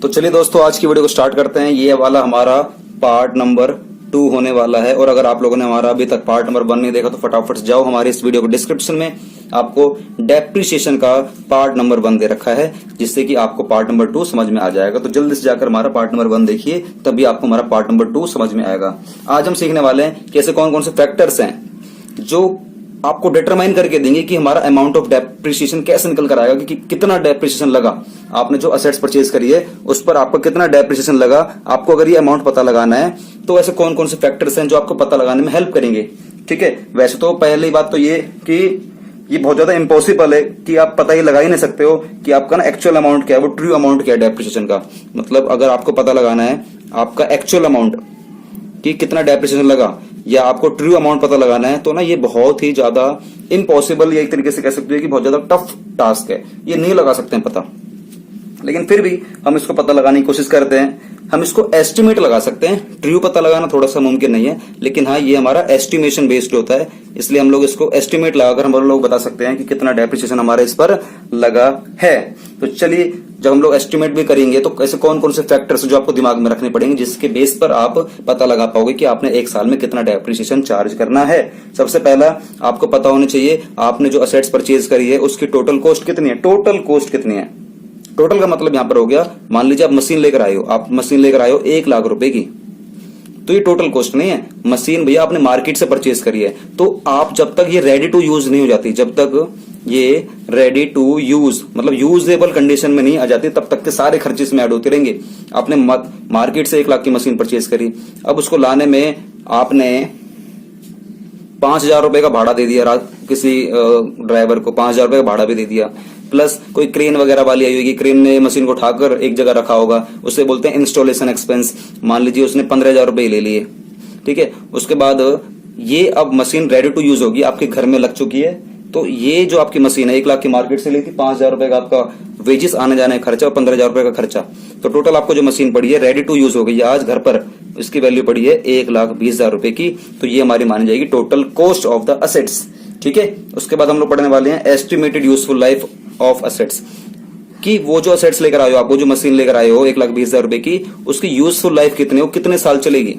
तो चलिए दोस्तों, आज की वीडियो को स्टार्ट करते हैं। ये वाला हमारा पार्ट नंबर 2 होने वाला है। और अगर आप लोगों ने हमारा अभी तक पार्ट नंबर 1 नहीं देखा तो फटाफट से जाओ, हमारे इस वीडियो को डिस्क्रिप्शन में आपको डेप्रिसिएशन का पार्ट नंबर 1 दे रखा है, जिससे कि आपको पार्ट नंबर 2 समझ में आ जाएगा। तो जल्दी से जाकर हमारा पार्ट नंबर 1 देखिए, तभी आपको हमारा पार्ट नंबर 2 समझ में आएगा। आज हम सीखने वाले हैं कि ऐसे कौन कौन से फैक्टर्स हैं जो आपको डिटरमाइन करके देंगे कि हमारा अमाउंट ऑफ डेप्रिसिएशन कैसे निकल कर आएगा, कि कितना डेप्रिसिएशन लगा। आपने जो असेट्स परचेज करी है उस पर आपको कितना डेप्रिसिएशन लगा, आपको अगर ये अमाउंट पता लगाना है तो ऐसे कौन कौन से फैक्टर्स हैं जो आपको पता लगाने में हेल्प करेंगे। ठीक है, वैसे तो पहली बात तो ये कि ये बहुत ज्यादा इम्पॉसिबल है कि आप पता ही लगा ही नहीं सकते हो कि आपका ना एक्चुअल अमाउंट क्या है, वो ट्रू अमाउंट क्या है डेप्रिसिएशन का। मतलब अगर आपको पता लगाना है आपका एक्चुअल अमाउंट कि कितना डेप्रिसिएशन लगा, या आपको ट्रू अमाउंट पता लगाना है, तो ना ये बहुत ही ज्यादा इम्पॉसिबल, या एक तरीके से कह सकते हैं कि बहुत ज्यादा टफ टास्क है। ये नहीं लगा सकते हैं पता, लेकिन फिर भी हम इसको पता लगाने की कोशिश करते हैं। हम इसको एस्टिमेट लगा सकते हैं, ट्रू पता लगाना थोड़ा सा मुमकिन नहीं है, लेकिन हाँ ये हमारा एस्टिमेशन बेस्ड होता है, इसलिए हम लोग इसको एस्टिमेट लगाकर हम लोग बता सकते हैं कि कितना डेप्रिसिएशन हमारे इस पर लगा है। तो चलिए, जब हम लोग एस्टिमेट भी करेंगे तो ऐसे कौन कौन से फैक्टर्स जो आपको दिमाग में रखने पड़ेंगे, जिसके बेस पर आप पता लगा पाओगे कि आपने एक साल में कितना डेप्रिसिएशन चार्ज करना है। सबसे पहला आपको पता होना चाहिए, आपने जो असेट्स परचेज करी है उसकी टोटल कॉस्ट कितनी है। टोटल कॉस्ट कितनी है, टोटल का मतलब यहां पर हो गया, मान लीजिए आप मशीन लेकर आए हो, आप मशीन लेकर आए हो 1 लाख रुपए की, तो ये टोटल कॉस्ट नहीं है। मशीन भैया आपने मार्केट से परचेज करी है, तो आप जब तक ये रेडी टू यूज नहीं हो जाती, जब तक ये रेडी टू यूज मतलब यूजेबल कंडीशन में नहीं आ जाती, तब तक के सारे खर्चे इसमें ऐड होते रहेंगे। आपने मार्केट से 1 लाख की मशीन परचेज करी, अब उसको लाने में आपने 5,000 रुपए का भाड़ा दे दिया, किसी ड्राइवर को 5,000 रुपए का भाड़ा भी दे दिया, प्लस कोई क्रेन वगैरह वाली आई होगी, क्रेन ने मशीन को उठाकर एक जगह रखा होगा, उसे बोलते हैं इंस्टॉलेशन एक्सपेंस। मान लीजिए उसने 15,000 रुपए ले लिए, ठीक है। उसके बाद ये अब मशीन रेडी टू यूज होगी, आपके घर में लग चुकी है, तो ये जो आपकी मशीन है 1 लाख की मार्केट से ली थी, 5,000 रुपए का आपका वेजेस आने जाने का खर्चा और 15,000 रुपए का खर्चा, तो टोटल आपको जो मशीन पड़ी है रेडी टू यूज हो गई आज घर पर, इसकी वैल्यू पड़ी है 1,20,000 रुपए की। तो ये हमारी मानी जाएगी total cost of the assets. ठीक है, उसके बाद हम लोग पढ़ने वाले हैं estimated useful life of assets, कि वो जो असेट्स लेकर आए हो, आपको जो मशीन लेकर आए हो 1,20,000 रुपए की, उसकी यूजफुल लाइफ कितनी हो, कितने साल चलेगी,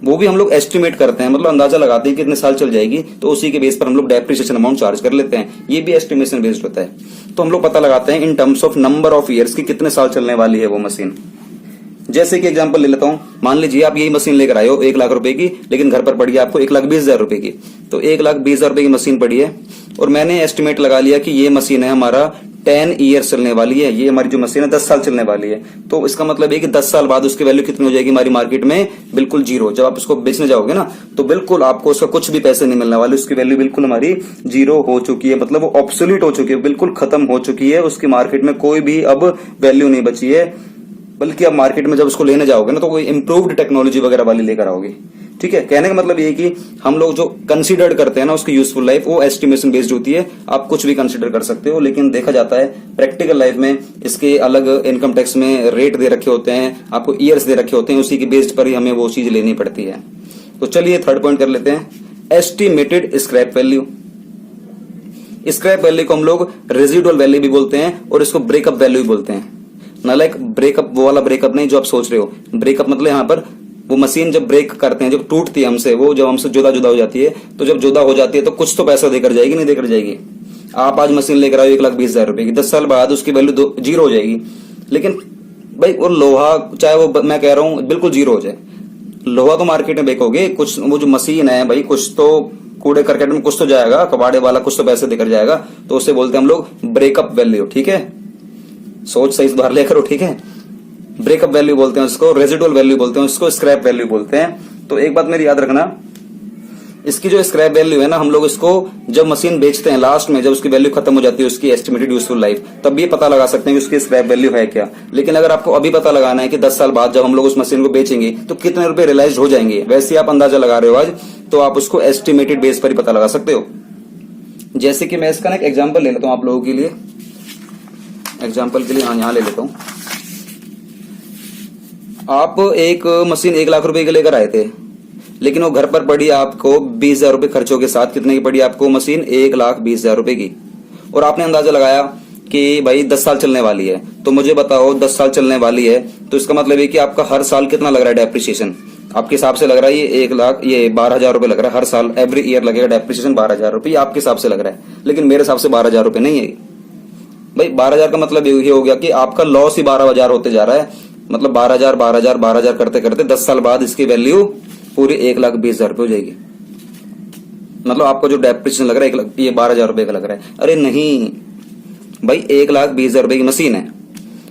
वो भी हम लोग एस्टिमेट करते हैं, मतलब अंदाजा लगाते हैं कितने साल चल जाएगी, तो उसी के बेस पर हम लोग डेप्रिसिएशन अमाउंट चार्ज कर लेते हैं। ये भी एस्टिमेशन बेस्ड होता है। तो हम लोग पता लगाते हैं in terms of number of years की कितने साल चलने वाली है वो मशीन। जैसे कि एग्जांपल ले लेता हूं, मान लीजिए आप यही मशीन लेकर आए हो 1 लाख रुपए की, लेकिन घर पर पड़ी है आपको 1,20,000 रुपए की, तो 1,20,000 रुपए की मशीन पड़ी है, और मैंने एस्टिमेट लगा लिया कि ये मशीन है हमारा 10 ईयर्स चलने वाली है, ये हमारी जो मशीन है 10 साल चलने वाली है। तो इसका मतलब है कि 10 साल बाद उसकी वैल्यू कितनी हो जाएगी हमारी मार्केट में, बिल्कुल जीरो। जब आप उसको बेचने जाओगे ना, तो बिल्कुल आपको उसका कुछ भी पैसे नहीं मिलने वाले, उसकी वैल्यू बिल्कुल हमारी जीरो हो चुकी है, मतलब वो ऑब्सोल्यूट हो चुकी है, बिल्कुल खत्म हो चुकी है, उसकी मार्केट में कोई भी अब वैल्यू नहीं बची है। बल्कि आप मार्केट में जब उसको लेने जाओगे ना, तो कोई इंप्रूव्ड टेक्नोलॉजी वगैरह वाली लेकर आओगे। ठीक है, कहने का मतलब ये कि हम लोग जो कंसीडर करते हैं ना उसकी यूजफुल लाइफ, वो एस्टिमेशन बेस्ड होती है। आप कुछ भी कंसीडर कर सकते हो, लेकिन देखा जाता है प्रैक्टिकल लाइफ में इसके अलग इनकम टैक्स में रेट दे रखे होते हैं, आपको ईयर्स दे रखे होते हैं, उसी के बेस्ड पर ही हमें वो चीज लेनी पड़ती है। तो चलिए थर्ड पॉइंट कर लेते हैं, estimated scrap value. Scrap value को हम लोग रेजिडुअल वैल्यू भी बोलते हैं, और इसको ब्रेकअप वैल्यू भी बोलते हैं। ना लाइक ब्रेकअप वो वाला ब्रेकअप नहीं जो आप सोच रहे हो। ब्रेकअप मतलब यहाँ पर वो मशीन जब ब्रेक करते हैं, जब टूटती है हमसे, वो जब हमसे जुदा जुदा हो जाती है, तो जब जुदा हो जाती है तो कुछ तो पैसा देकर जाएगी, नहीं देकर जाएगी। आप आज मशीन लेकर आओ 1,20,000 रुपए की, 10 साल बाद उसकी वैल्यू जीरो हो जाएगी। लेकिन भाई वो लोहा, चाहे वो मैं कह रहा हूं बिल्कुल जीरो हो जाए, लोहा तो मार्केट में बेचोगे, कुछ वो जो मशीन है भाई कुछ तो कूड़े करकट में कुछ तो जाएगा, कबाड़े वाला कुछ तो पैसे देकर जाएगा, तो उसे बोलते हैं हम लोग ब्रेकअप वैल्यू। ठीक है, सोच सही सुधार लेकर, ठीक है। ब्रेकअप वैल्यू बोलते हैं उसको, रेजिडुअल वैल्यू बोलते हैं उसको, स्क्रैप वैल्यू बोलते हैं। तो एक बात मेरी याद रखना, इसकी जो स्क्रैप वैल्यू है ना, हम लोग इसको जब मशीन बेचते हैं लास्ट में, जब उसकी वैल्यू खत्म हो जाती है उसकी एस्टिमेटेड यूजफुल लाइफ, तब भी पता लगा सकते हैं कि उसकी स्क्रैप वैल्यू है क्या। लेकिन अगर आपको अभी पता लगाना है कि 10 साल बाद जब हम लोग उस मशीन को बेचेंगे तो कितने रुपए रियलाइज हो जाएंगे, वैसे आप अंदाजा लगा रहे हो आज, तो आप उसको एस्टिमेटेड बेस पर ही पता लगा सकते हो। जैसे कि मैं इसका ना एक एग्जाम्पल ले लेता हूं आप लोगों के लिए, एग्जाम्पल के लिए यहां ले लेता हूं। आप एक मशीन 1 लाख रुपए के लेकर आए थे, लेकिन वो घर पर पड़ी आपको 20,000 रुपए खर्चों के साथ, कितने की पड़ी आपको मशीन, 1,20,000 रुपए की। और आपने अंदाजा लगाया कि भाई 10 साल चलने वाली है, तो मुझे बताओ 10 साल चलने वाली है तो इसका मतलब है कि आपका हर साल कितना लग रहा है डेप्रिसिएशन? आपके हिसाब से लग रहा है ये 1 लाख, ये 12,000 रुपए लग रहा है हर साल, एवरी ईयर लगेगा डेप्रिसिएशन 12,000 रुपए, आपके हिसाब से लग रहा है, लेकिन मेरे हिसाब से 12,000 रुपए नहीं है भाई। 12,000 का मतलब ये हो गया कि आपका लॉस ही 12,000 होते जा रहा है, मतलब 12,000 12,000 12,000 करते करते 10 साल बाद इसकी वैल्यू पूरी 1,20,000 रुपए हो जाएगी। मतलब आपका जो डेप्रिसिएशन लग रहा है 1 लाख, ये 12,000 रुपए का लग रहा है। अरे नहीं भाई, 1,20,000 रुपए की मशीन है।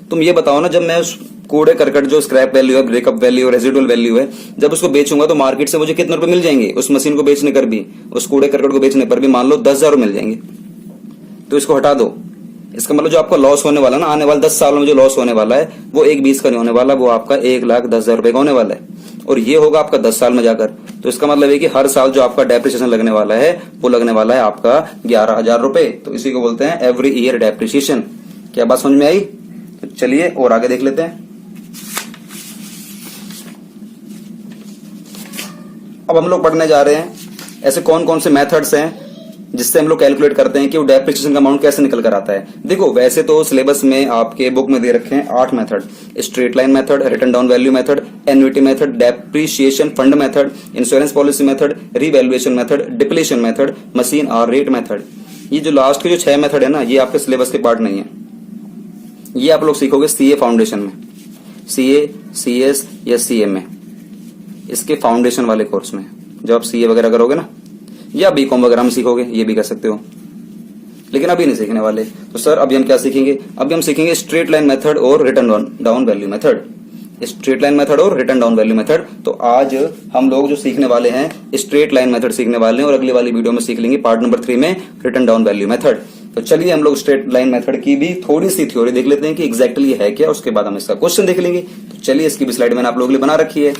तुम ये बताओ ना, जब मैं उस कूड़े करकट जो स्क्रैप वैल्यू है, ब्रेकअप वैल्यू, रेजिडुअल वैल्यू है, जब उसको बेचूंगा तो मार्केट से मुझे कितने रुपए मिल जाएंगे? उस मशीन को बेचने कर भी, उस कूड़े करकट को बेचने पर भी मान लो 10,000 मिल जाएंगे। तो इसको हटा दो। इसका मतलब जो आपका लॉस होने वाला ना, आने वाले 10 साल में जो लॉस होने वाला है वो 1,20,000 का नहीं होने वाला, वो आपका 1,10,000 रुपए का होने वाला है, और ये होगा आपका 10 साल में जाकर। तो इसका मतलब है कि हर साल जो आपका डेप्रिसिएशन लगने वाला है वो लगने वाला है आपका 11,000 रुपए। तो इसी को बोलते हैं एवरी ईयर डेप्रिसिएशन। क्या बात समझ में आई? तो चलिए और आगे देख लेते हैं। अब हम लोग पढ़ने जा रहे हैं ऐसे कौन कौन से मेथड्स हैं जिससे हम लोग कैलकुलेट करते हैं कि वो डेप्रिसिएशन का अमाउंट कैसे निकल कर आता है। देखो वैसे तो सिलेबस में आपके बुक में दे रखे हैं 8 method, straight line method, written down value method, annuity method, depreciation fund method, insurance policy method, revaluation method, depletion method, machine hour rate method. ये जो लास्ट के जो 6 मेथड है ना, ये आपके सिलेबस के पार्ट नहीं है, ये आप लोग सीखोगे सीए फाउंडेशन में, सीए, सीएस या सीए में, इसके फाउंडेशन वाले कोर्स में। जब आप सीए वगैरह करोगे ना, या बीकॉम वगैरह में सीखोगे, ये भी कर सकते हो, लेकिन अभी नहीं सीखने वाले। तो सर अभी हम क्या सीखेंगे? अभी हम सीखेंगे स्ट्रेट लाइन मेथड और return down value method. Straight line method और रिटर्न डाउन वैल्यू मेथड। तो आज हम लोग जो सीखने वाले हैं स्ट्रेट लाइन मेथड सीखने वाले हैं, और अगली वाली वीडियो में सीख लेंगे पार्ट नंबर 3 में रिटर्न डाउन वैल्यू मेथड। तो चलिए हम लोग स्ट्रेट लाइन मेथड की भी थोड़ी सी थ्योरी देख लेते हैं कि एग्जैक्टली ये है क्या, उसके बाद हम इसका क्वेश्चन देख लेंगे। तो चलिए इसकी भी स्लाइड मैंने आप लोगों के लिए बना रखी है,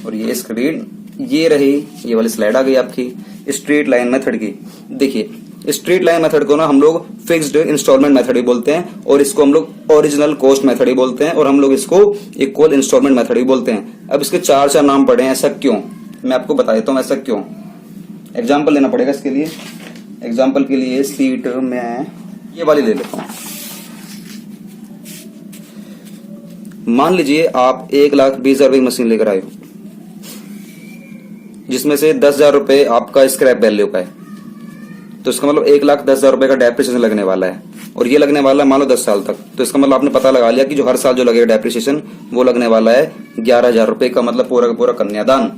और ये स्क्रीन ये रही, ये वाली स्लाइड आ गई आपकी स्ट्रेट लाइन मेथड की। देखिए स्ट्रेट लाइन मेथड को ना हम लोग फिक्स्ड इंस्टॉलमेंट मेथड ही बोलते हैं, और इसको हम लोग ओरिजिनल कॉस्ट मेथड ही बोलते हैं, और हम लोग इसको इक्वल इंस्टॉलमेंट मेथड ही बोलते हैं। अब इसके 4 नाम पड़े हैं, ऐसा क्यों मैं आपको बता देता हूं। ऐसा क्यों, एग्जाम्पल लेना पड़ेगा इसके लिए। एग्जाम्पल के लिए सीट में ये वाली ले लेता हूं। मान लीजिए आप 1,20,000 रुपए की मशीन लेकर आए हो, जिसमें से 10,000 रुपए आपका स्क्रैप वैल्यू का है, तो इसका मतलब 1,10,000 रुपए का डेप्रिसिएशन लगने वाला है, और ये लगने वाला है मान लो 10 साल तक। तो इसका मतलब आपने पता लगा लिया कि जो हर साल जो लगेगा डेप्रिसिएशन वो लगने वाला है 11,000 रुपए का, मतलब पूरा का पूरा कन्यादान।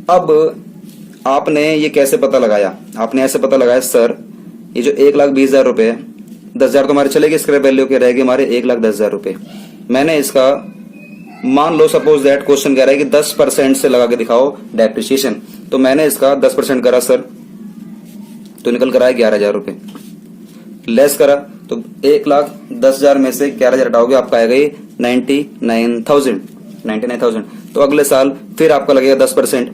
अब आपने ये कैसे पता लगाया? आपने ऐसे पता लगाया सर ये जो 1,20,000 रुपए है, 10,000 तो हमारे चले गए स्क्रैप वैल्यू के, रह गए हमारे 1,10,000 रुपए। मैंने इसका मान लो सपोज दैट क्वेश्चन कह रहा है कि 10% से लगा के दिखाओ डेप्रिसिएशन, तो मैंने इसका 10% करा सर, तो निकल कर आया 11,000 रुपए। लेस करा तो 1,10,000 में से 11,000 हटाओगे, आपका आएगा ये 99,000। तो अगले साल फिर आपका लगेगा 10%।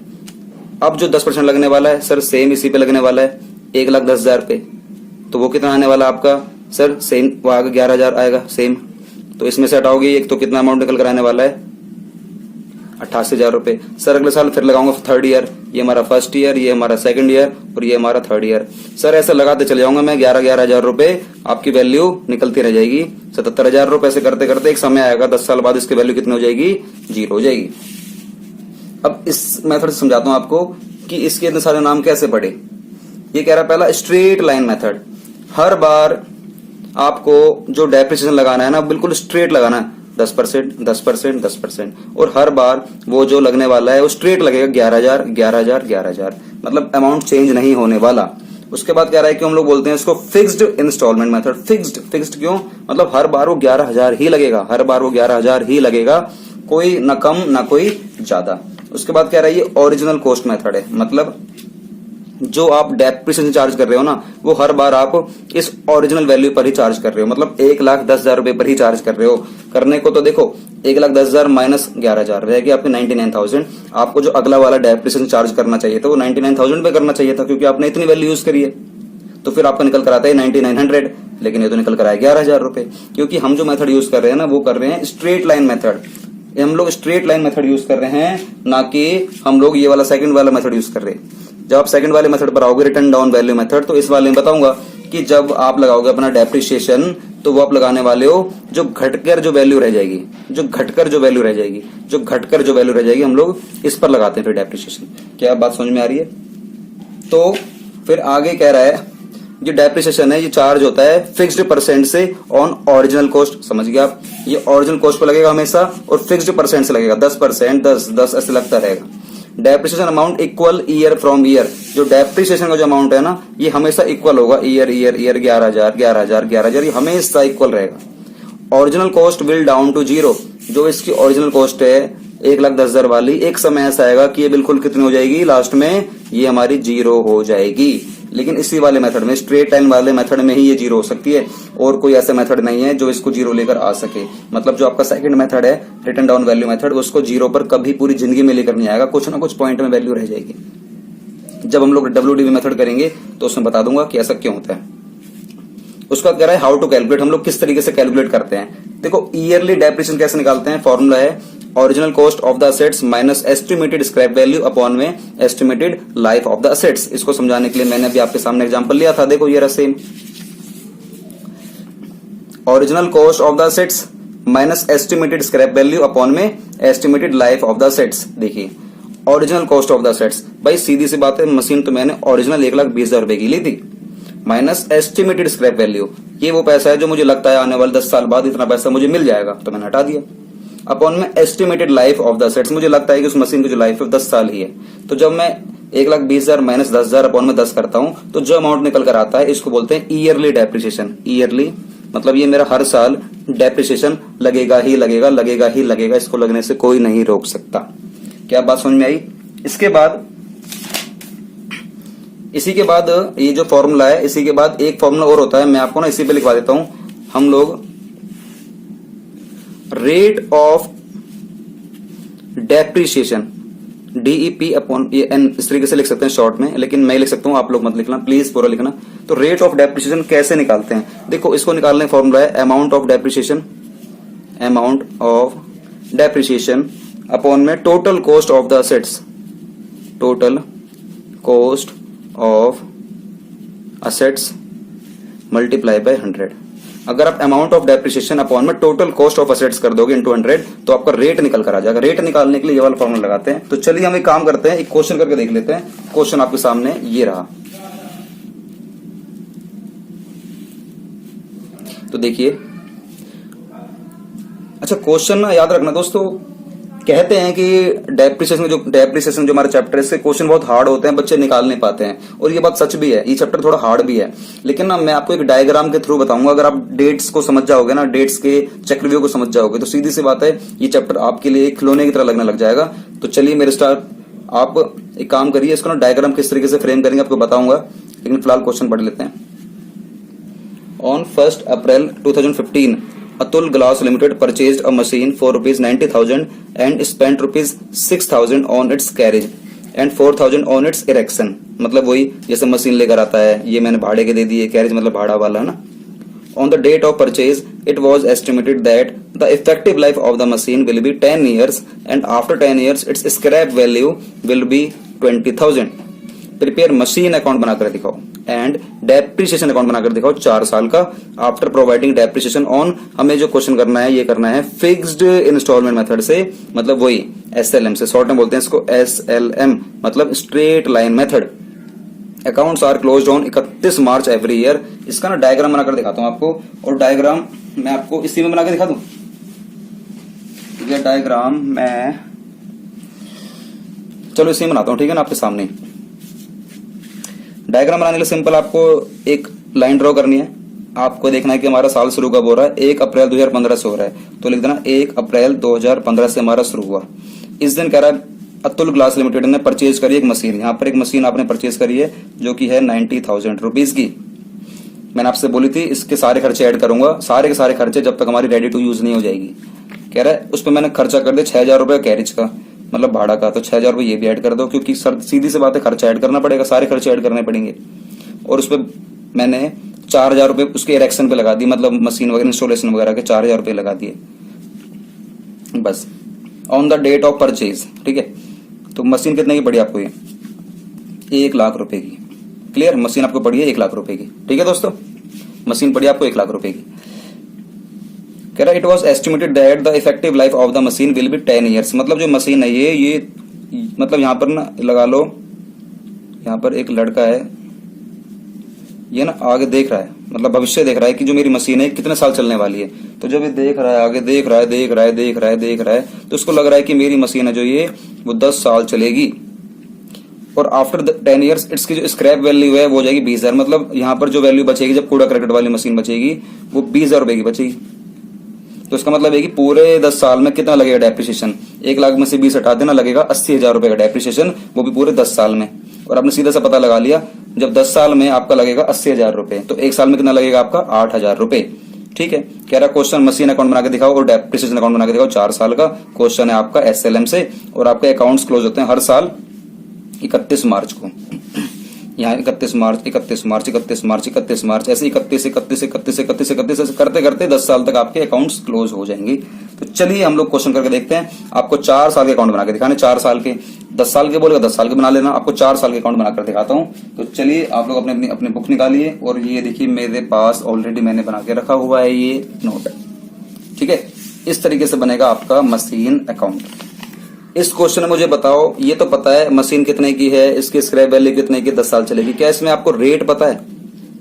अब जो 10% लगने वाला है सर सेम इसी पे लगने वाला है 1,10,000 पे, तो वो कितना आने वाला आपका सर सेम, वो आगे 11,000 आएगा सेम। तो इसमें से हटाओगे एक, तो कितना अमाउंट निकल कर आने वाला है 88,000 रुपए। सर अगले साल फिर लगाऊंगा 3rd ईयर, ये हमारा 1st ईयर, ये हमारा 2nd ईयर, और ये हमारा 3rd ईयर। सर ऐसा लगाते चले जाऊंगा मैं 11,000 रुपए, आपकी वैल्यू निकलती रह जाएगी 77,000 रुपए। ऐसे करते करते एक समय आएगा 10 साल बाद इसकी वैल्यू कितनी हो जाएगी? 0 हो जाएगी। अब इस मेथड से समझाता हूं आपको कि इसके इतने सारे नाम कैसे पड़े। ये कह रहा है पहला स्ट्रेट लाइन मेथड, हर बार आपको जो डेप्रिसिएशन लगाना है ना बिल्कुल स्ट्रेट लगाना है, 10%, 10%, 10%, और हर बार वो जो लगने वाला है वो स्ट्रेट लगेगा 11,000, 11,000, 11,000, मतलब अमाउंट चेंज नहीं होने वाला। उसके बाद कह रहा है कि हम लोग बोलते हैं इसको फिक्स्ड इंस्टॉलमेंट मेथड। फिक्स्ड क्यों? मतलब हर बार वो 11,000 ही लगेगा, हर बार वो 11,000 ही लगेगा, कोई ना कम ना कोई ज्यादा। उसके बाद कह रहा है ये ओरिजिनल कॉस्ट मेथड है, मतलब जो आप डेप्रिसिएशन चार्ज कर रहे हो ना वो हर बार आप इस ओरिजिनल वैल्यू पर ही चार्ज कर रहे हो, मतलब 1,10,000 रुपए पर ही चार्ज कर रहे हो। करने को तो देखो 1,10,000 माइनस 11,000 रहेगी आपकी 99,000। आपको जो अगला वाला डेप्रिसिएशन चार्ज करना चाहिए था वो 99,000 पे करना चाहिए था, क्योंकि आपने इतनी वैल्यू यूज करी है। तो फिर आपका निकल कर आता है 9900, लेकिन ये तो निकल कर आया 11,000 रुपए, क्योंकि हम जो मेथड यूज कर रहे हैं ना वो कर रहे हैं स्ट्रेट लाइन मेथड। हम लोग स्ट्रेट लाइन मेथड यूज कर रहे हैं, ना कि हम लोग ये वाला सेकंड वाला मेथड यूज कर रहे हैं। जब आप सेकंड वाले मेथड पर आओगे रिटर्न डाउन वैल्यू मेथड, तो इस वाले में बताऊंगा कि जब आप लगाओगे अपना डेप्रिसिएशन तो वो आप लगाने वाले हो जो घटकर जो वैल्यू रह जाएगी, जो घटकर जो वैल्यू रह जाएगी, जो घटकर जो वैल्यू रह जाएगी, हम लोग इस पर लगाते हैं फिर डेप्रिसिएशन। क्या बात समझ में आ रही है? तो फिर आगे कह रहा है जो डेप्रिसिएशन है ये चार्ज होता है फिक्स्ड परसेंट से ऑन ओरिजिनल कॉस्ट। समझ गए आप? ये ओरिजिनल कॉस्ट पर लगेगा हमेशा और फिक्स्ड परसेंट से लगेगा, 10%, 10 ऐसे लगता रहेगा। Depreciation amount equal year from year. जो डेप्रिसिएशन का जो अमाउंट है ना ये हमेशा इक्वल होगा, ईयर ईयर ईयर 11,000 ये हमेशा इक्वल रहेगा। Original cost will down to zero. जो इसकी ओरिजिनल कॉस्ट है 1,10,000 वाली, एक समय ऐसा आएगा कि ये बिल्कुल कितनी हो जाएगी, लास्ट में ये हमारी जीरो हो जाएगी। लेकिन इसी वाले मेथड में, स्ट्रेट लाइन वाले मेथड में ही ये जीरो हो सकती है, और कोई ऐसा मेथड नहीं है जो इसको जीरो लेकर आ सके। मतलब जो आपका सेकंड मेथड है रिटन डाउन वैल्यू मेथड, उसको जीरो पर कभी पूरी जिंदगी में लेकर नहीं आएगा, कुछ ना कुछ पॉइंट में वैल्यू रह जाएगी। जब हम लोग WDV मेथड करेंगे तो उसमें बता दूंगा कि ऐसा क्यों होता है। उसका कह रहा है हाउ टू कैलकुलेट, हम लोग किस तरीके से कैलकुलेट करते हैं। देखो ईयरली डेप्रिसिएशन कैसे निकालते हैं, फॉर्मूला है original cost of the assets minus estimated scrap value upon में estimated life of the assets. इसको समझाने के लिए मैंने अभी आपके सामने एग्जांपल लिया था, देखो ये रहा same. Original cost of the assets minus estimated scrap value upon में estimated life of the assets. देखिए original cost of the assets, भाई सीधी सी बात है, मशीन तो मैंने ओरिजिनल 1,20,000 रुपए की ली थी, माइनस एस्टिमेटेड स्क्रैप वैल्यू, ये वो पैसा है जो मुझे लगता है आने वाले 10 साल बाद इतना पैसा मुझे मिल जाएगा, तो मैंने हटा दिया। अपॉन में estimated life of the assets, मुझे लगता है कि उस मशीन की जो लाइफ है 10 साल ही है, तो जब मैं 1,20,000 माइनस 10,000 अपॉन में 10 करता हूं तो जो अमाउंट निकल कर आता है इसको बोलते हैं ईयरली डेप्रिसिएशन। ईयरली मतलब ये मेरा हर साल डेप्रिसिएशन लगेगा ही लगेगा, लगेगा ही लगेगा, इसको लगने से कोई नहीं रोक सकता। क्या बात समझ में आई? इसके बाद इसी के बाद ये जो फॉर्मूला है, इसी के बाद एक फॉर्मूला और होता है, मैं आपको ना इसी पे लिखवा देता हूं। हम लोग rate of depreciation DEP upon ये N इस तरीके से लिख सकते हैं शॉर्ट में, लेकिन मैं लिख सकता हूं, आप लोग मत लिखना प्लीज, पूरा लिखना। तो रेट ऑफ डेप्रिसिएशन कैसे निकालते हैं, देखो इसको निकालने फॉर्मूला है amount of depreciation, amount of depreciation upon में total cost of the assets, total cost of assets multiply by 100। अगर आप अमाउंट ऑफ डेप्रिसिएशन अपॉन में टोटल कॉस्ट ऑफ असेट्स कर दोगे इनटू 100 तो आपका रेट निकल कर आ जाएगा। रेट निकालने के लिए ये वाला फॉर्मूला लगाते हैं। तो चलिए हम एक काम करते हैं, एक क्वेश्चन करके देख लेते हैं। क्वेश्चन आपके सामने ये रहा, तो देखिए। अच्छा क्वेश्चन ना याद रखना दोस्तों, कहते हैं कि डेप्रिसिएशन जो हमारा चैप्टर है इसके क्वेश्चन बहुत हार्ड होते हैं, बच्चे निकाल नहीं पाते हैं, और ये बात सच भी है, ये चैप्टर थोड़ा हार्ड भी है। लेकिन ना मैं आपको एक डायग्राम के थ्रू बताऊंगा, अगर आप डेट्स को समझ जाओगे ना, डेट्स के चक्रव्यूह को समझ जाओगे तो सीधी सी बात है ये चैप्टर आपके लिए एक खिलौने की तरह लगने लग जाएगा। तो चलिए मेरे स्टार, आप एक काम करिए, इसको ना डायग्राम किस तरीके से फ्रेम करेंगे आपको बताऊंगा, लेकिन फिलहाल क्वेश्चन पढ़ लेते हैं। On 1 April 2015 Atul Glass Limited purchased a machine for ₹90,000 and spent ₹6,000 on its carriage and 4,000 on its erection। मतलब वही जैसे मशीन लेकर आता है, ये मैंने भाड़े के दे दी है, कैरेज मतलब भाड़ा वाला है ना। On the date of purchase, it was estimated that the effective life of the machine will be 10 years and after 10 years its scrap value will be 20,000। Prepare machine account बनाकर दिखाओ एंड डेप्रिसिएशन अकाउंट बनाकर दिखाओ 4 साल का। After providing depreciation on, हमें जो question करना है ये करना है फिक्स्ड इंस्टॉलमेंट मेथड से, मतलब वही SLM से, शॉर्ट में बोलते हैं इसको SLM, मतलब straight line method. Accounts are closed on 31 March every year. इसका ना डायग्राम बनाकर दिखाता हूं आपको, और डायग्राम मैं आपको इसी में बना के दिखा दूं। ये डायग्राम मैं चलो इसी में बनाता हूं, ठीक है ना, आपके सामने। डायग्राम बनाने के लिए सिंपल आपको एक लाइन ड्रॉ करनी है, आपको देखना है कि हमारा साल शुरू कब हो रहा है, 1 अप्रैल 2015 से हो रहा है, तो लिख देना 1 अप्रैल 2015 से हमारा शुरू हुआ। इस दिन कह रहा है अतुल ग्लास लिमिटेड ने परचेज करी एक मशीन, यहाँ पर एक मशीन आपने परचेज करी है जो कि है 90,000 रुपीज की। मैंने आपसे बोली थी इसके सारे खर्चे ऐड करूंगा, सारे के सारे खर्चे जब तक हमारी रेडी टू यूज नहीं हो जाएगी। कह रहा है उस पर मैंने खर्चा कर दिया 6,000 रुपए कैरेज का, मतलब भाड़ा का, तो 6,000 रुपए ये भी ऐड कर दो, क्योंकि सीधी सी बात है खर्चा ऐड करना पड़ेगा, सारे खर्चे ऐड करने पड़ेंगे। और उस पर मैंने 4,000 रुपए उसके इरेक्शन पे लगा दी, मतलब मशीन वगैरह इंस्टॉलेशन वगैरह के 4,000 रुपए लगा दिए बस। On the date of purchase, ठीक है, तो मशीन कितने की पड़ी आपको, ये 1 लाख रुपए की, क्लियर। मशीन आपको पड़ी है 1 लाख रुपए की, ठीक है दोस्तों, मशीन पड़ी आपको 1 लाख रुपए की। कह रहा it was estimated that the effective life of the machine will be 10 years. मतलब जो मशीन है ये मतलब यहाँ पर ना लगा लो, यहाँ पर एक लड़का है, ये ना आगे देख रहा है, मतलब भविष्य देख रहा है कि जो मेरी मशीन है कितने साल चलने वाली है। तो जब ये देख रहा है, आगे देख रहा है, तो उसको लग रहा है कि मेरी मशीन है जो ये वो 10 साल चलेगी, और आफ्टर 10 ईयर्स इसकी जो स्क्रैप वैल्यू है वो हो जाएगी 20,000। मतलब यहाँ पर जो वैल्यू बचेगी जब कूड़ा करकट वाली मशीन बचेगी वो 20,000 रुपए की बचेगी। तो इसका मतलब है कि पूरे 10 साल में कितना लगेगा डेप्रिसिएशन, 1 लाख में से 20 हटा देना, लगेगा 80,000 रुपए का डेप्रिसिएशन, वो भी पूरे 10 साल में। और आपने सीधा सा पता लगा लिया, जब 10 साल में आपका लगेगा 80,000 रुपए, तो 1 साल में कितना लगेगा आपका 8,000 रुपए, ठीक है। कह रहा क्वेश्चन मशीन अकाउंट बना के दिखाओ और डेप्रिसिएशन अकाउंट बना के दिखाओ 4 साल का। क्वेश्चन है आपका एसएलएम से, और आपके अकाउंट्स क्लोज होते हैं हर साल 31 मार्च को। यहाँ 31 मार्च, 31 मार्च, 31 मार्च, 31 मार्च, ऐसे 31 ऐसे करते करते 10 साल तक आपके अकाउंट्स क्लोज हो जाएंगे। तो चलिए हम लोग क्वेश्चन करके देखते हैं। आपको 4 साल के अकाउंट बना के दिखाने, 4 साल के, 10 साल के बोलेगा 10 साल के बना लेना, आपको 4 साल के अकाउंट बनाकर दिखाता हूँ। तो चलिए आप लोग अपने अपनी बुक निकालिए, और ये देखिए मेरे पास ऑलरेडी मैंने बना के रखा हुआ है ये नोट, ठीक है। इस तरीके से बनेगा आपका मशीन अकाउंट। इस क्वेश्चन में मुझे बताओ, ये तो पता है मशीन कितने की है, इसकी स्क्रैप वैल्यू कितने की, 10 साल चलेगी, क्या इसमें आपको रेट पता है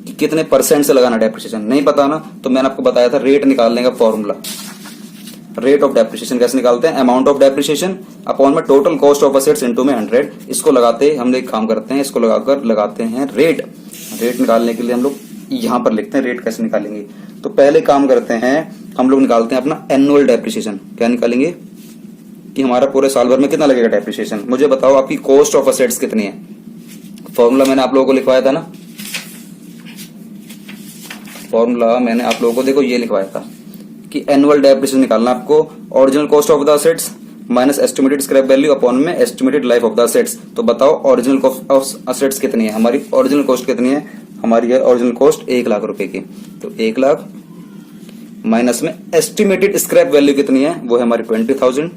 कि कितने परसेंट से लगाना डेप्रिसिएशन? नहीं पता ना, तो मैंने आपको बताया था रेट निकालने का फॉर्मूला। रेट ऑफ डेप्रिसिएशन कैसे निकालते हैं? अमाउंट ऑफ डेप्रिसिएशन अपॉन में total cost of assets into में 100। इसको लगाते हम एक काम करते हैं, इसको लगाकर लगाते हैं रेट। रेट निकालने के लिए हम लोग यहां पर लिखते हैं रेट कैसे निकालेंगे। तो पहले काम करते हैं, हम लोग निकालते हैं अपना एनुअल डेप्रिसिएशन। क्या निकालेंगे कि हमारा पूरे साल भर में कितना लगेगा डेप्रिसिएशन। मुझे बताओ आपकी कॉस्ट ऑफ असेट्स कितनी है। फॉर्मूला मैंने आप लोगों को लिखवाया था ना, फॉर्मूला मैंने आप लोगों को देखो ये लिखवाया था कि एनुअल डेप्रिसिएशन निकालना आपको, original cost of the assets minus estimated scrap value upon में estimated life of the assets. तो बताओ ओरिजिनल कॉस्ट ऑफ असेट्स कितनी है हमारी, ओरिजिनल कॉस्ट कितनी है हमारी है ओरिजिनल कॉस्ट 1 लाख रुपए की। तो 1 लाख माइनस में एस्टिमेटेड स्क्रैप वैल्यू कितनी है, वो है हमारी 20,000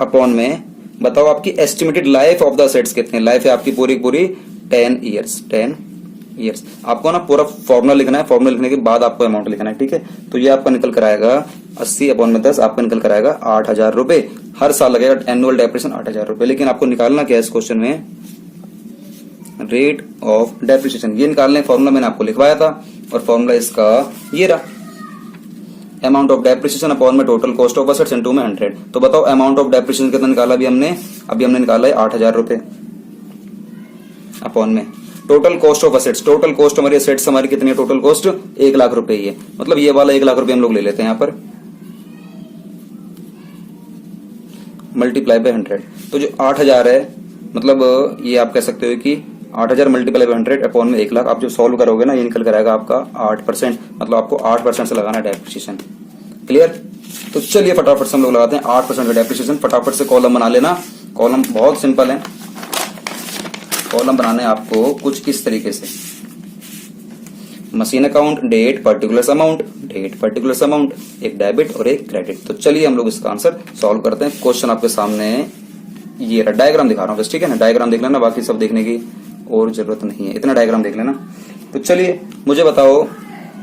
अपॉन में बताओ आपकी estimated life of the assets कितनी है। लाइफ है आपकी पूरी पूरी 10 ईयर्स। 10 ईयर्स आपको ना पूरा फॉर्मूला लिखना है, फॉर्मूला लिखने के बाद आपको अमाउंट लिखना है, ठीक है। तो ये आपका निकल कर आएगा 80 अपॉन में 10, आपका निकल कर आएगा 8,000 रुपए। हर साल लगेगा एनुअल डेप्रिसिएशन 8,000 रुपए। लेकिन आपको निकालना क्या है इस क्वेश्चन में, रेट ऑफ डेप्रिसिएशन। ये निकालने फॉर्मूला मैंने आपको लिखवाया था, और फॉर्मूला इसका ये रहा, अमाउंट ऑफ डेप्रिसिएशन अपॉन में total cost of assets into में 100। तो बताओ अमाउंट ऑफ डेप्रिसिएशन कितना निकाला अभी हमने निकाला है 8,000 रुपए अपॉन में total cost of assets. Total cost हमारी असेट्स हमारी कितनी है, टोटल कॉस्ट 1 लाख रुपए ही है। मतलब ये वाला 1 लाख रुपए हम लोग ले लेते हैं यहाँ पर, मल्टीप्लाई बाय 100। तो जो 8,000 है, मतलब ये आप कह सकते हो कि 8,000 मल्टीप्लाई बाय 100 अपॉन में 1 लाख। आप जो सॉल्व करोगे ना, ये निकल कर आएगा आपका 8%। मतलब आपको 8% से लगाना है डेप्रिसिएशन। क्लियर। तो चलिए फटाफट से हम लोग लगाते हैं 8% का डेप्रिसिएशन। फटाफट से कॉलम बना लेना। कॉलम बहुत सिंपल है, कॉलम बनाने आपको कुछ इस तरीके से, machine account, date, particular amount, date, particular amount, एक डेबिट और एक क्रेडिट। तो चलिए हम लोग इसका आंसर सॉल्व करते हैं। क्वेश्चन आपके सामने ये रहा, डायग्राम दिखा रहा हूं बस, ठीक है ना। डायग्राम देख लेना, बाकी सब देखने की और जरूरत नहीं है, इतना डायग्राम देख लेना। तो चलिए मुझे बताओ,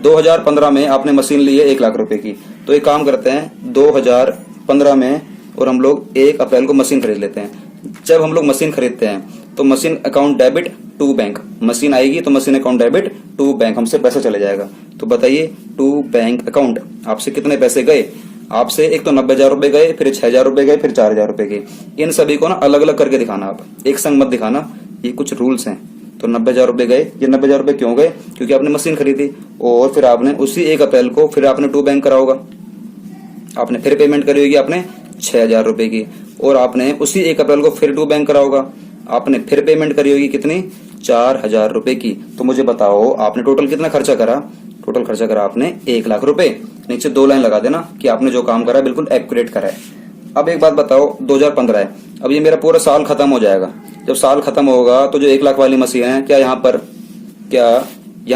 2015 में आपने मशीन ली है 1 लाख रुपए की। तो एक काम करते हैं 2015 में, और हम लोग 1 अप्रैल को मशीन खरीद लेते हैं। जब हम लोग मशीन खरीदते हैं तो machine account debit to bank, machine आएगी तो machine account debit to bank, हमसे पैसा चले जाएगा। तो बताइए टू बैंक अकाउंट आपसे कितने पैसे गए। आपसे एक तो 90,000 रुपए गए, फिर 6,000 रुपए गए, फिर 4,000 रुपए गए। इन सभी को ना अलग अलग करके दिखाना, आप एक संग मत दिखाना, ये कुछ रूल्स हैं। तो 90,000 रुपए गए। ये 90,000 रुपए क्यों गए, क्योंकि आपने मशीन खरीदी, और फिर आपने उसी 1 अप्रैल को फिर आपने टू बैंक करा होगा, आपने फिर पेमेंट करी होगी आपने 6,000 रुपए की, और आपने उसी 1 अप्रैल को फिर टू बैंक करा होगा, आपने फिर पेमेंट करी होगी कितनी, 4,000 रुपए की। तो मुझे बताओ आपने टोटल कितना खर्चा करा, टोटल खर्चा करा आपने 1 लाख रुपए। नीचे 2 लाइन लगा देना कि आपने जो काम करा है बिल्कुल एक्यूरेट करा है। अब एक बात बताओ, 2015 है, अब ये मेरा पूरा साल खत्म हो जाएगा। जब साल खत्म होगा तो जो 1 लाख वाली मशीन है, क्या यहाँ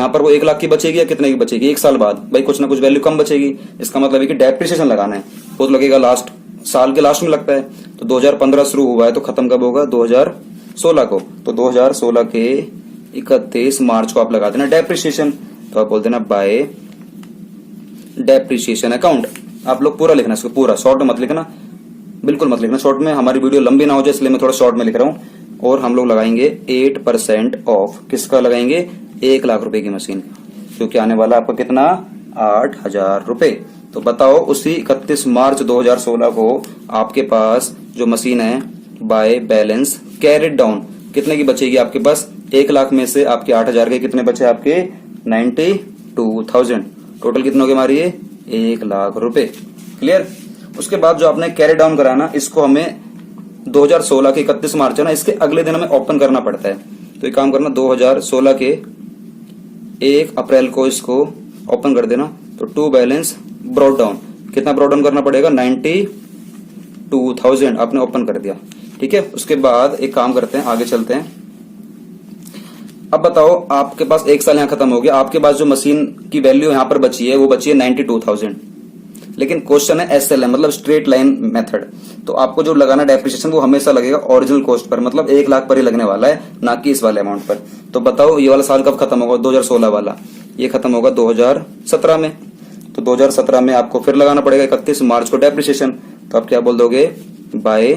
पर वो 1 लाख की बचेगी या कितने की बचेगी, 1 साल बाद भाई कुछ ना कुछ वैल्यू कम बचेगी। इसका मतलब है कि डेप्रिसिएशन लगाना है, वो तो लगेगा लास्ट साल के लास्ट में लगता है। तो 2015 शुरू हुआ है तो खत्म कब होगा, 2016 को। तो 2016 के 31 मार्च को आप लगा देना डेप्रिसिएशन। तो आप बोल देना बाय डेप्रिसिएशन अकाउंट। आप लोग पूरा लिखना, इसको पूरा, शॉर्ट में मत लिखना, बिल्कुल मत लिखना शॉर्ट में, हमारी वीडियो लंबी ना हो जाए इसलिए मैं थोड़ा शॉर्ट में लिख रहा हूं। और हम लोग लगाएंगे 8% ऑफ, किसका लगाएंगे, 1 लाख रुपए की मशीन, क्योंकि आने वाला आपका कितना, 8,000 रुपए। तो बताओ उसी 31 मार्च 2016 को आपके पास जो मशीन है बाय बैलेंस कैरिड डाउन कितने की बचेगी आपके पास, 1 लाख में से आपके 8,000 के कितने बचे आपके, 92,000। टोटल कितने हो गए हमारी, 1 लाख रुपए। क्लियर। उसके बाद जो आपने कैरी डाउन करा ना, इसको हमें 2016 के 31 मार्च है ना, इसके अगले दिन हमें ओपन करना पड़ता है। तो एक काम करना, 2016 के 1 अप्रैल को इसको ओपन कर देना। तो टू बैलेंस ब्रॉड डाउन, कितना ब्रॉड डाउन करना पड़ेगा, 92,000 आपने ओपन कर दिया। ठीक है। उसके बाद एक काम करते हैं, आगे चलते हैं। अब बताओ आपके पास 1 साल यहाँ खत्म हो गया, आपके पास जो मशीन की वैल्यू यहाँ पर बची है वो बची है 92,000, लेकिन क्वेश्चन है SLM मतलब स्ट्रेट लाइन मेथड। तो आपको जो लगाना डेप्रिसिएशन वो हमेशा लगेगा ओरिजिनल कॉस्ट पर, मतलब 1 लाख पर ही लगने वाला है, ना कि इस वाले अमाउंट पर। तो बताओ ये वाला साल कब खत्म होगा, 2016 वाला, ये खत्म होगा 2017 में। तो 2017 में आपको फिर लगाना पड़ेगा 31 मार्च को डेप्रिसिएशन। तो आप क्या बोल दोगे, बाय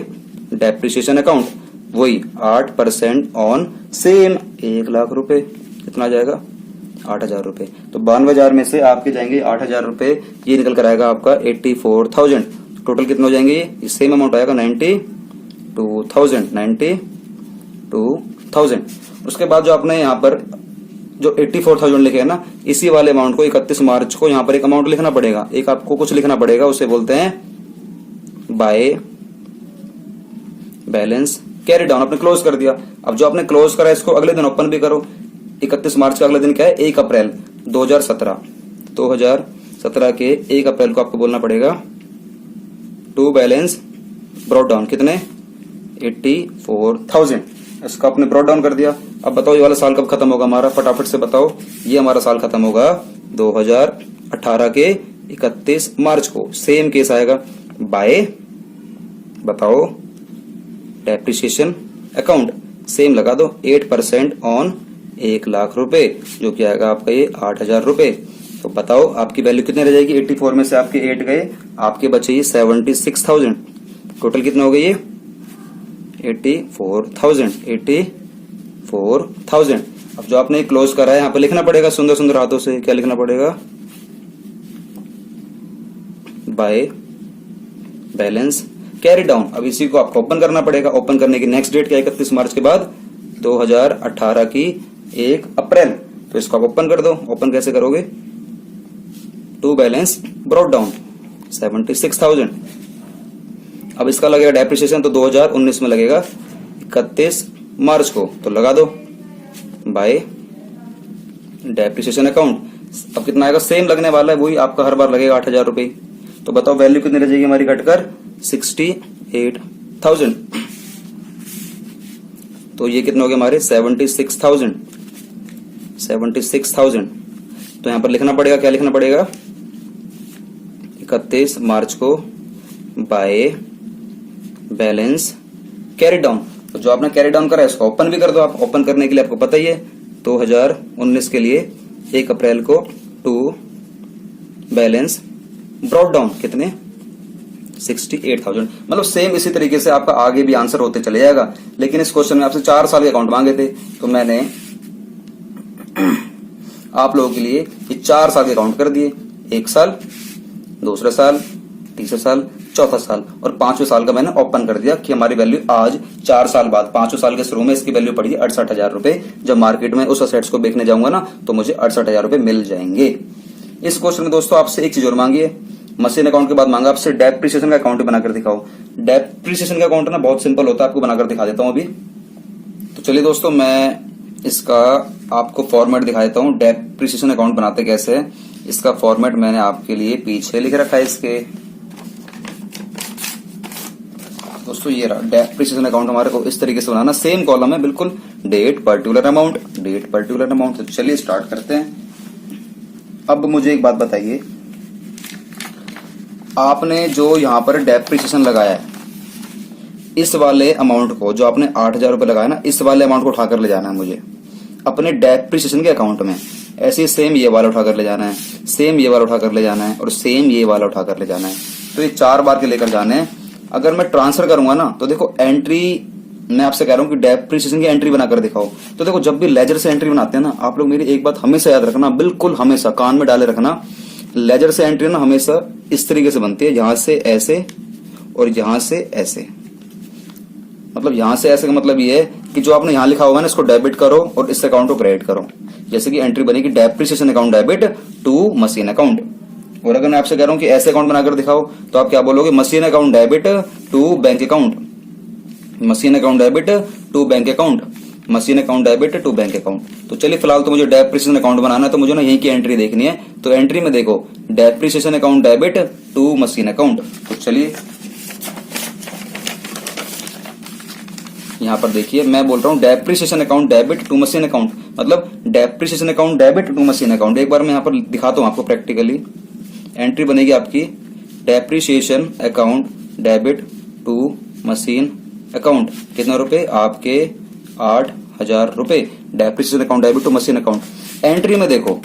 डेप्रिसिएशन अकाउंट, वही 8% ऑन सेम 1 लाख रुपए, कितना आ जाएगा, 8,000 रुपए। तो 92,000 में से आपके जाएंगे 8,000 रुपए, ये निकल कर आएगा आपका 84,000। टोटल कितना हो जाएंगे, ये सेम अमाउंट आएगा 92,000। उसके बाद जो आपने यहाँ पर जो 84,000 लिखे है ना, इसी वाले अमाउंट को 31 मार्च को यहाँ पर एक अमाउंट लिखना पड़ेगा, एक आपको कुछ लिखना पड़ेगा, उसे बोलते हैं बाय बैलेंस कैरी डाउन। आपने क्लोज कर दिया। अब जो आपने क्लोज करा इसको अगले दिन ओपन भी करो। 31 मार्च का अगले दिन क्या है, 1 अप्रैल 2017 के 1 अप्रैल को आपको बोलना पड़ेगा टू बैलेंस ब्रॉड डाउन, कितने, 84,000। इसका आपने ब्रॉड डाउन कर दिया। अब बताओ ये वाला साल कब खत्म होगा हमारा, फटाफट से बताओ। ये हमारा साल खत्म होगा 2018 के 31 मार्च को। सेम केस आएगा, बाय, बताओ, डेप्रिसिएशन अकाउंट, सेम लगा दो, 8% ऑन 1 लाख रुपए, जो कि आएगा आपका ये 8,000 रुपए। तो बताओ आपकी वैल्यू कितनी रह जाएगी, 84 में से आपके 8 गए, आपके बचे ये 76,000। टोटल कितना हो गई ये, 84,000। अब जो आपने क्लोज करा है यहाँ पे लिखना पड़ेगा सुंदर सुंदर हाथों से, क्या लिखना पड़ेगा, बाय बैलेंस कैरी डाउन। अब इसी को आपको ओपन करना पड़ेगा। ओपन करने की नेक्स्ट डेट क्या है, 31 मार्च के बाद 2018 की 1 अप्रैल। तो इसको आप ओपन कर दो। ओपन कैसे करोगे, टू बैलेंस ब्रॉड डाउन 76,000। अब इसका लगेगा डेप्रिसिएशन, तो 2019 में लगेगा 31 मार्च को। तो लगा दो बाय डेप्रिसिएशन अकाउंट। अब कितना आएगा, सेम लगने वाला है, वही आपका हर बार लगेगा 8,000 रुपए। तो बताओ वैल्यू कितनी रह जाएगी हमारी घटकर, 68,000। तो ये कितने हो गए हमारे, 76,000। तो यहां पर लिखना पड़ेगा, क्या लिखना पड़ेगा, 31 मार्च को बाय बैलेंस कैरी डाउन। तो जो आपने कैरी डाउन करा है उसको ओपन भी कर दो। आप ओपन करने के लिए आपको पता ही है 2019 के लिए 1 अप्रैल को टू बैलेंस ब्रॉड डाउन, कितने, 68,000। मतलब सेम इसी तरीके से आपका आगे भी आंसर होते चले जाएगा। लेकिन इस क्वेश्चन में आपसे 4 साल के अकाउंट मांगे थे, तो मैंने आप लोगों के लिए ये 4 साल के अकाउंट कर दिए, 1 साल, दूसरा साल, तीसरा साल, चौथा साल और 5वें साल का मैंने ओपन कर दिया कि हमारी वैल्यू आज 4 साल बाद 5वें साल के शुरू में इसकी वैल्यू पड़ी 68,000 रुपए। जब मार्केट में उस असेट्स को बेचने जाऊंगा ना, तो मुझे 68,000 रुपए मिल जाएंगे। इस क्वेश्चन में दोस्तों आपसे एक चीज और मांगी है, मशीन अकाउंट के बाद मांगा आपसे डेप्रिसिएशन का अकाउंट बनाकर दिखाओ। डेप्रिसिएशन का अकाउंट ना बहुत सिंपल होता है, आपको बनाकर दिखा देता हूं अभी। तो चलिए दोस्तों, मैं इसका आपको फॉर्मेट दिखा देता हूं, डेप्रिसिएशन अकाउंट बनाते कैसे है। इसका फॉर्मेट मैंने आपके लिए पीछे लिख रखा है इसके। दोस्तों ये रहा डेप्रिसिएशन अकाउंट हमारे को इस तरीके से बनाना, सेम कॉलम है बिल्कुल, date particular amount, date particular amount. तो चलिए स्टार्ट करते हैं। अब मुझे एक बात बताइए, आपने जो यहाँ पर डेप्रिसिएशन लगाया है, इस वाले अमाउंट को, जो आपने 8,000 रुपए लगाया ना, इस वाले अमाउंट को उठाकर ले जाना है मुझे। अपने डेप्रिसिएशन के अकाउंट में। ऐसे ही सेम ये वाला उठा कर ले जाना है, सेम ये वाला उठा कर ले जाना है और सेम ये वाला उठा कर ले जाना है। तो ये 4 बार के लेकर जाने हैं। अगर मैं ट्रांसफर करूंगा ना तो देखो एंट्री, मैं आपसे कह रहा हूं कि डेप्रिसिएशन की एंट्री बनाकर दिखाओ। तो देखो जब भी लेजर से एंट्री बनाते हैं ना, आप लोग मेरी एक बात हमेशा याद रखना, बिल्कुल हमेशा कान में डाले रखना, लेजर से एंट्री ना हमेशा इस तरीके से बनती है, यहां से ऐसे और यहां से ऐसे। मतलब यहां से ऐसे का मतलब ये है कि जो आपने यहां लिखा होगा ना इसको डेबिट करो और इस अकाउंट को क्रेडिट करो। जैसे कि एंट्री बनेगी depreciation account debit to machine account. और अगर मैं आपसे कह रहा हूं कि ऐसे अकाउंट बनाकर दिखाओ तो आप क्या बोलोगे, machine account debit to bank account, machine account debit to bank account, machine account debit to bank account. तो चलिए फिलहाल तो मुझे डेप्रिसिएशन अकाउंट बनाना है, तो मुझे ना यही की एंट्री देखनी है। तो एंट्री में देखो depreciation account debit to machine account. तो चलिए यहां पर देखिए मैं बोल रहा हूं depreciation account debit to machine account, मतलब depreciation account debit to machine account. एक बार मैं यहां पर दिखाता हूं आपको प्रैक्टिकली। एंट्री बनेगी आपकी depreciation account debit to machine account. कितना रुपए आपके 8,000 रुपए, depreciation account debit to machine account. Entry में देखो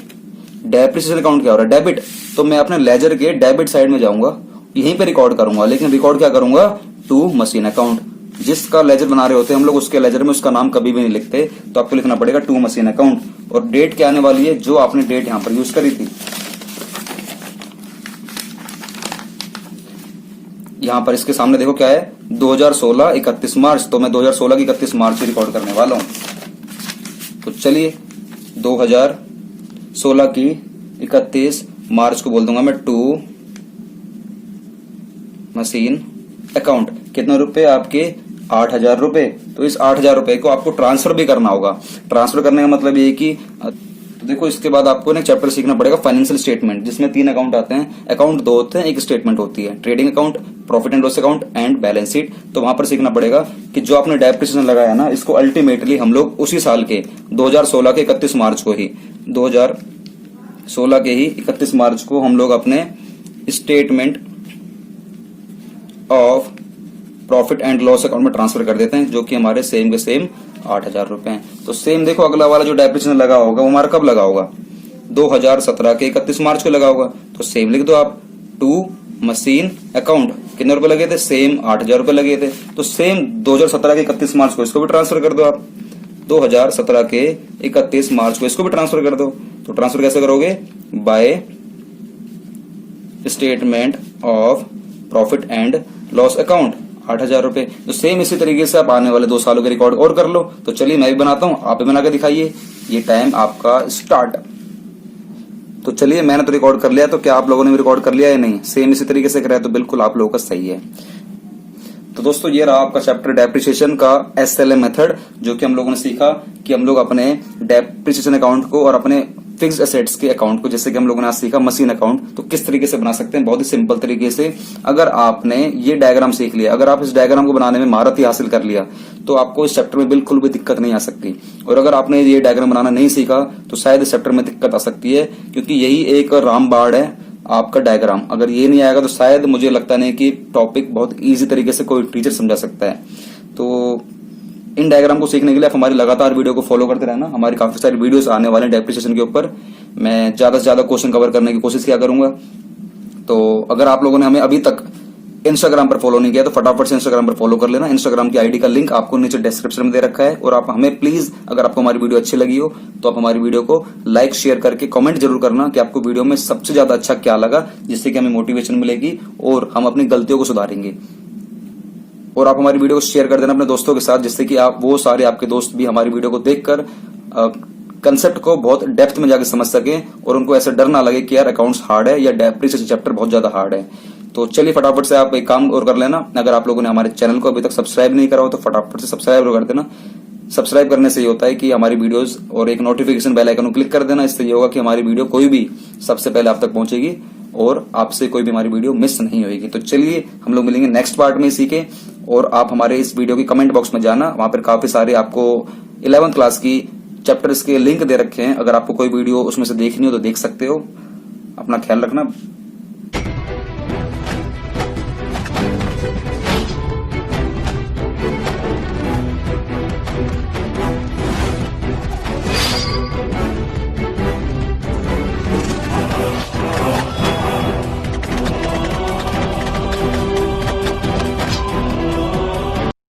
डेप्रिसिएशन अकाउंट क्या हो रहा है, डेबिट, तो मैं अपने लेजर के डेबिट साइड में जाऊंगा, यहीं पे रिकॉर्ड करूंगा, लेकिन रिकॉर्ड क्या करूंगा, टू मशीन अकाउंट। जिसका लेजर बना रहे होते हैं हम लोग उसके लेजर में उसका नाम कभी भी नहीं लिखते, तो आपको लिखना पड़ेगा टू मशीन अकाउंट। और डेट क्या आने वाली है, जो आपने डेट यहां पर यूज करी थी, यहां पर इसके सामने देखो क्या है 2016 31 मार्च, तो मैं 2016 की 31 मार्च से रिकॉर्ड करने वाला हूं। तो चलिए 2016 की 31 मार्च को बोल दूंगा मैं टू मशीन अकाउंट। कितने रुपए आपके 8,000 रुपए। तो इस 8,000 रुपए को आपको ट्रांसफर भी करना होगा। ट्रांसफर करने का मतलब ये कि तो देखो इसके बाद आपको ना चैप्टर सीखना पड़ेगा फाइनेंशियल स्टेटमेंट, जिसमें 3 अकाउंट आते हैं। अकाउंट 2 होते हैं, एक स्टेटमेंट होती है, trading account, profit and loss account and balance sheet. तो वहां पर सीखना पड़ेगा कि जो आपने डेप्रिसिएशन लगाया ना, इसको अल्टीमेटली हम लोग उसी साल के 2016 के 31 मार्च को ही 2016 के ही 31 मार्च को हम लोग अपने statement of profit and loss account में ट्रांसफर कर देते हैं, जो कि हमारे सेम के सेम 8,000 रुपए हैं। तो सेम देखो अगला वाला जो डेप्रिसिएशन लगा होगा वो हमारा कब लगा होगा, 2017 के 31 मार्च को लगा होगा। तो सेम लिख दो आप, टू मशीन अकाउंट। कितने रुपए लगे थे, सेम 8,000 रुपए लगे थे। तो सेम 2017 के 31 मार्च को इसको भी ट्रांसफर कर दो आप, 2017 के 31 मार्च को इसको भी ट्रांसफर कर दो। तो ट्रांसफर कैसे करोगे, by statement of profit and loss account 8,000 रुपए। तो सेम इसी तरीके से आप आने वाले 2 सालों के रिकॉर्ड और कर लो। तो चलिए मैं भी बनाता हूं, आप भी बना के दिखाइए। ये टाइम आपका स्टार्ट। तो चलिए मैंने तो रिकॉर्ड कर लिया, तो क्या आप लोगों ने भी रिकॉर्ड कर लिया या नहीं, सेम इसी तरीके से कराया तो बिल्कुल आप लोगों का सही है। तो दोस्तों ये रहा आपका चैप्टर डेप्रिसिएशन का SLM मेथड, जो कि हम लोगों ने सीखा कि हम लोग अपने डेप्रिसिएशन अकाउंट को और अपने फिक्स्ड एसेट्स के अकाउंट को, जैसे कि हम लोगों ने आज सीखा मशीन अकाउंट, तो किस तरीके से बना सकते हैं, बहुत ही सिंपल तरीके से। अगर आपने ये डायग्राम सीख लिया, अगर आप इस डायग्राम को बनाने में महारत ही हासिल कर लिया, तो आपको इस चैप्टर में बिल्कुल भी दिक्कत नहीं आ सकती। और अगर आपने ये डायग्राम बनाना नहीं सीखा तो शायद इस चैप्टर में दिक्कत आ सकती है, क्योंकि यही एक रामबाण है आपका डायग्राम। अगर ये नहीं आएगा तो शायद मुझे लगता नहीं कि टॉपिक बहुत इजी तरीके से कोई टीचर समझा सकता है। तो इन डायग्राम को सीखने के लिए आप हमारी लगातार वीडियो को फॉलो करते रहना। हमारी काफी सारी वीडियोस आने वाले हैं डेप्रिसिएशन के ऊपर। मैं ज्यादा से ज्यादा क्वेश्चन कवर करने की कोशिश किया करूंगा। तो अगर आप लोगों ने हमें अभी तक इंस्टाग्राम पर फॉलो नहीं किया तो फटाफट से इंस्टाग्राम पर फॉलो कर लेना। इंस्टाग्राम की आईडी का लिंक आपको नीचे डिस्क्रिप्शन में दे रखा है। और आप हमें प्लीज, अगर आपको हमारी वीडियो अच्छी लगी हो तो आप हमारी वीडियो को लाइक शेयर करके कमेंट जरूर करना कि आपको वीडियो में सबसे ज्यादा अच्छा क्या लगा, जिससे कि हमें मोटिवेशन मिलेगी और हम अपनी गलतियों को सुधारेंगे। और आप हमारी वीडियो को शेयर कर देना अपने दोस्तों के साथ, जिससे कि आप वो सारे आपके दोस्त भी हमारी वीडियो को देखकर कंसेप्ट को बहुत डेप्थ में जाकर समझ सके और उनको ऐसा डर ना लगे कि यार अकाउंट्स हार्ड है या डेप्रिसिएशन चैप्टर बहुत ज्यादा हार्ड है। तो चलिए फटाफट से आप एक काम और कर लेना, अगर आप लोगों ने हमारे चैनल को अभी तक सब्सक्राइब नहीं करा हो तो फटाफट से सब्सक्राइब कर देना। सब्सक्राइब करने से ये होता है कि हमारी वीडियोस और एक नोटिफिकेशन बेल आइकन को क्लिक कर देना। इससे ये होगा कि हमारी वीडियो कोई भी सबसे पहले आप तक पहुंचेगी और आपसे कोई भी हमारी वीडियो मिस नहीं होगी। तो चलिए हम लोग मिलेंगे नेक्स्ट पार्ट में इसी के। और आप हमारे इस वीडियो की कमेंट बॉक्स में जाना, वहां पर काफी सारे आपको 11th क्लास की चैप्टर्स के लिंक दे रखे हैं। अगर आपको कोई वीडियो उसमें से देखनी हो तो देख सकते हो। अपना ख्याल रखना।